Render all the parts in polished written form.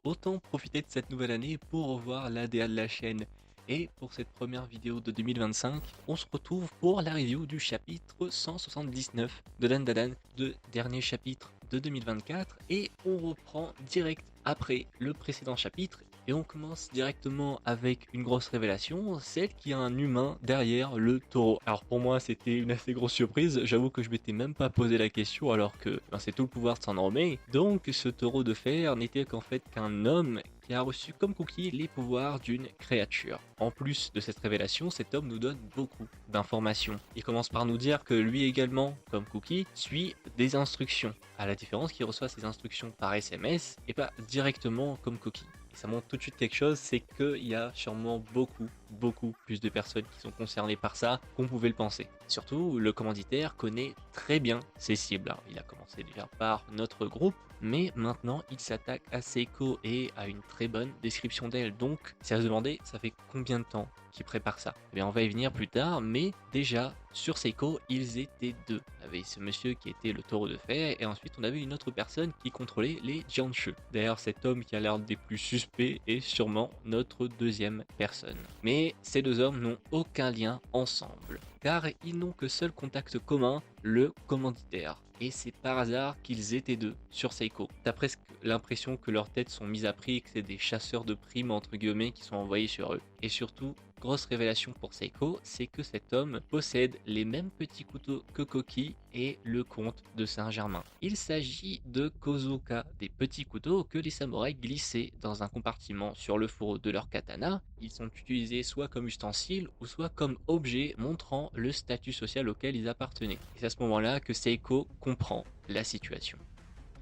autant profiter de cette nouvelle année pour revoir l'ADA de la chaîne. Et pour cette première vidéo de 2025, on se retrouve pour la review du chapitre 179 de Dandadan, de dernier chapitre de 2024, et on reprend direct après le précédent chapitre. Et on commence directement avec une grosse révélation, celle qu'il y a un humain derrière le taureau. Alors pour moi c'était une assez grosse surprise, j'avoue que je m'étais même pas posé la question alors que c'est tout le pouvoir de Sandromé. Donc ce taureau de fer n'était qu'en fait qu'un homme qui a reçu comme cookie les pouvoirs d'une créature. En plus de cette révélation, cet homme nous donne beaucoup d'informations. Il commence par nous dire que lui également, comme cookie, suit des instructions, à la différence qu'il reçoit ses instructions par SMS et pas directement comme cookie. Ça montre tout de suite quelque chose, c'est qu'il y a sûrement beaucoup plus de personnes qui sont concernées par ça qu'on pouvait le penser. Surtout, le commanditaire connaît très bien ses cibles. Alors, il a commencé déjà par notre groupe, mais maintenant il s'attaque à Seiko et a une très bonne description d'elle. Donc, si à se demander, ça fait combien de temps qu'il prépare ça? Eh bien, on va y venir plus tard, mais déjà, sur Seiko, ils étaient deux. On avait ce monsieur qui était le taureau de fer, et ensuite on avait une autre personne qui contrôlait les Jianshu. D'ailleurs, cet homme qui a l'air des plus suspects est sûrement notre deuxième personne. Mais ces deux hommes n'ont aucun lien ensemble, car ils n'ont que seul contact commun, le commanditaire. Et c'est par hasard qu'ils étaient deux sur Seiko. T'as presque l'impression que leurs têtes sont mises à prix et que c'est des chasseurs de primes entre guillemets qui sont envoyés sur eux. Et surtout, grosse révélation pour Seiko, c'est que cet homme possède les mêmes petits couteaux que Koki et le comte de Saint-Germain. Il s'agit de Kozuka, des petits couteaux que les samouraïs glissaient dans un compartiment sur le fourreau de leur katana. Ils sont utilisés soit comme ustensiles ou soit comme objets montrant le statut social auquel ils appartenaient. Et c'est à ce moment-là que Seiko comprend la situation.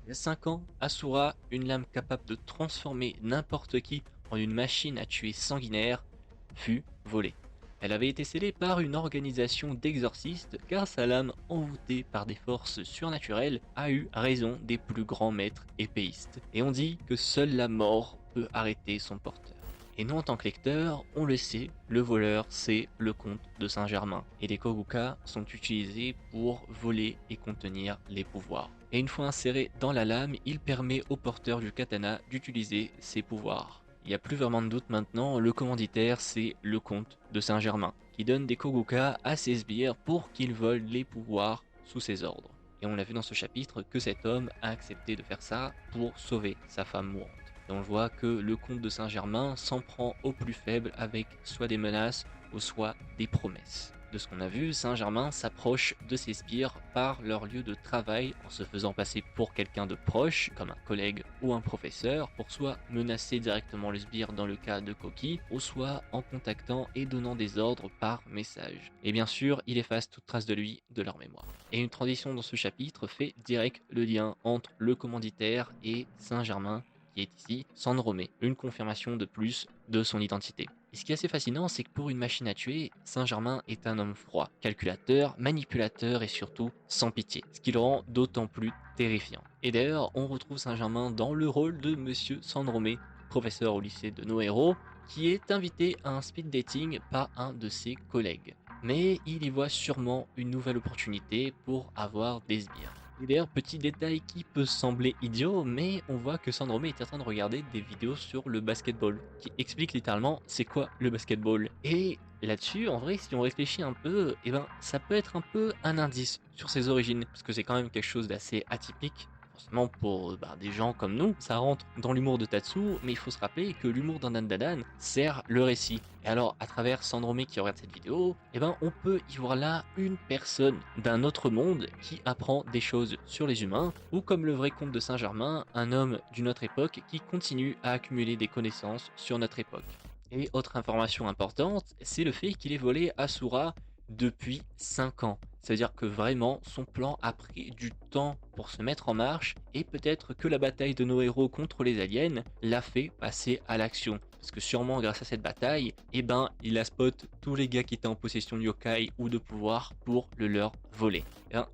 Il y a 5 ans, Asura, une lame capable de transformer n'importe qui en une machine à tuer sanguinaire, fut volée. Elle avait été scellée par une organisation d'exorcistes car sa lame, envoûtée par des forces surnaturelles, a eu raison des plus grands maîtres épéistes. Et on dit que seule la mort peut arrêter son porteur. Et nous en tant que lecteurs, on le sait, le voleur c'est le comte de Saint-Germain. Et les Koguka sont utilisés pour voler et contenir les pouvoirs. Et une fois inséré dans la lame, il permet au porteur du katana d'utiliser ses pouvoirs. Il n'y a plus vraiment de doute maintenant, le commanditaire c'est le comte de Saint-Germain, qui donne des Koguka à ses sbires pour qu'ils volent les pouvoirs sous ses ordres. Et on l'a vu dans ce chapitre que cet homme a accepté de faire ça pour sauver sa femme mourante. Et on voit que le comte de Saint-Germain s'en prend aux plus faibles avec soit des menaces ou soit des promesses. De ce qu'on a vu, Saint-Germain s'approche de ses sbires par leur lieu de travail en se faisant passer pour quelqu'un de proche, comme un collègue ou un professeur, pour soit menacer directement le sbire dans le cas de Koki, ou soit en contactant et donnant des ordres par message. Et bien sûr, il efface toute trace de lui de leur mémoire. Et une transition dans ce chapitre fait direct le lien entre le commanditaire et Saint-Germain, qui est ici Sandromé, une confirmation de plus de son identité. Et ce qui est assez fascinant, c'est que pour une machine à tuer, Saint-Germain est un homme froid, calculateur, manipulateur et surtout sans pitié, ce qui le rend d'autant plus terrifiant. Et d'ailleurs, on retrouve Saint-Germain dans le rôle de Monsieur Sandromé, professeur au lycée de nos héros, qui est invité à un speed dating par un de ses collègues. Mais il y voit sûrement une nouvelle opportunité pour avoir des sbires. Et d'ailleurs, petit détail qui peut sembler idiot, mais on voit que Sandromé est en train de regarder des vidéos sur le basketball, qui expliquent littéralement c'est quoi le basketball. Et là-dessus, en vrai, si on réfléchit un peu, ça peut être un peu un indice sur ses origines, parce que c'est quand même quelque chose d'assez atypique. Forcément pour des gens comme nous, ça rentre dans l'humour de Tatsu, mais il faut se rappeler que l'humour d'un Dandadan sert le récit. Et alors, à travers Sandromé qui regarde cette vidéo, on peut y voir là une personne d'un autre monde qui apprend des choses sur les humains, ou comme le vrai comte de Saint-Germain, un homme d'une autre époque qui continue à accumuler des connaissances sur notre époque. Et autre information importante, c'est le fait qu'il ait volé Asura depuis 5 ans. C'est-à-dire que vraiment, son plan a pris du temps pour se mettre en marche, et peut-être que la bataille de nos héros contre les aliens l'a fait passer à l'action. Parce que sûrement grâce à cette bataille, il a spot tous les gars qui étaient en possession de yokai ou de pouvoir pour le leur voler.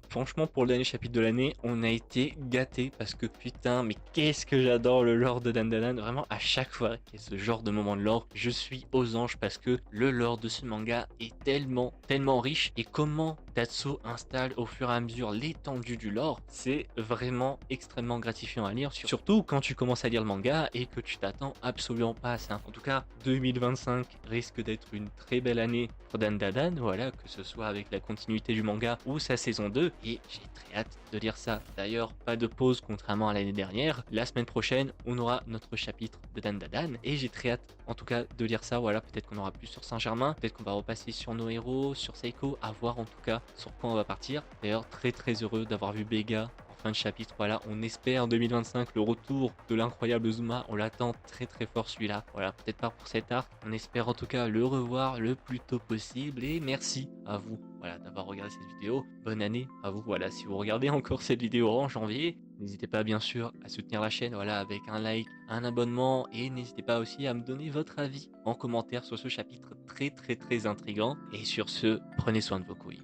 Franchement, pour le dernier chapitre de l'année, on a été gâtés parce que putain, mais qu'est-ce que j'adore le lore de Dandadan. Vraiment, à chaque fois qu'il y a ce genre de moment de lore, je suis aux anges parce que le lore de ce manga est tellement riche, et comment Tatsu installe au fur et à mesure l'étendue du lore. C'est vraiment extrêmement gratifiant à lire, surtout quand tu commences à lire le manga et que tu t'attends absolument pas à ça. En tout cas, 2025 risque d'être une très belle année pour Dandadan, voilà, que ce soit avec la continuité du manga ou sa saison 2, et j'ai très hâte de lire ça. D'ailleurs, pas de pause contrairement à l'année dernière. La semaine prochaine, on aura notre chapitre de Dandadan, et j'ai très hâte en tout cas de lire ça. Voilà, peut-être qu'on aura plus sur Saint-Germain, peut-être qu'on va repasser sur nos héros, sur Seiko, à voir en tout cas sur quoi on va partir. D'ailleurs, très très heureux d'avoir vu Béga en fin de chapitre. Voilà, on espère en 2025 le retour de l'incroyable Zuma. On l'attend très très fort celui-là. Voilà, peut-être pas pour cet arc. On espère en tout cas le revoir le plus tôt possible. Et merci à vous, voilà, d'avoir regardé cette vidéo. Bonne année à vous. Voilà, si vous regardez encore cette vidéo en janvier, n'hésitez pas bien sûr à soutenir la chaîne, voilà, avec un like, un abonnement, et n'hésitez pas aussi à me donner votre avis en commentaire sur ce chapitre très très très intriguant. Et sur ce, prenez soin de vos couilles.